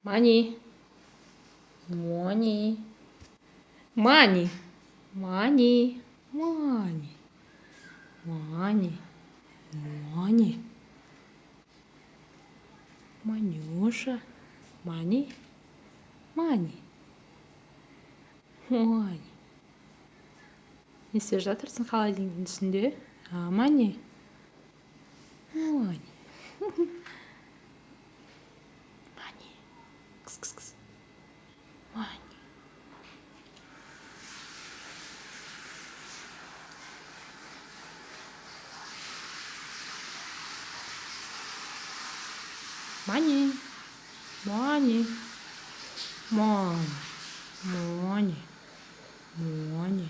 Мани. Мони. Мани. Мани. Мани. Мани. Мани. Манюша. Мани. Мани. Мани. Не істеп жатырсың холодильниктің үстінде? Мани. Мани. Мани. Кыс-кыс-кыс. Мани. Мани. Мани. Мани. Мани. Мани.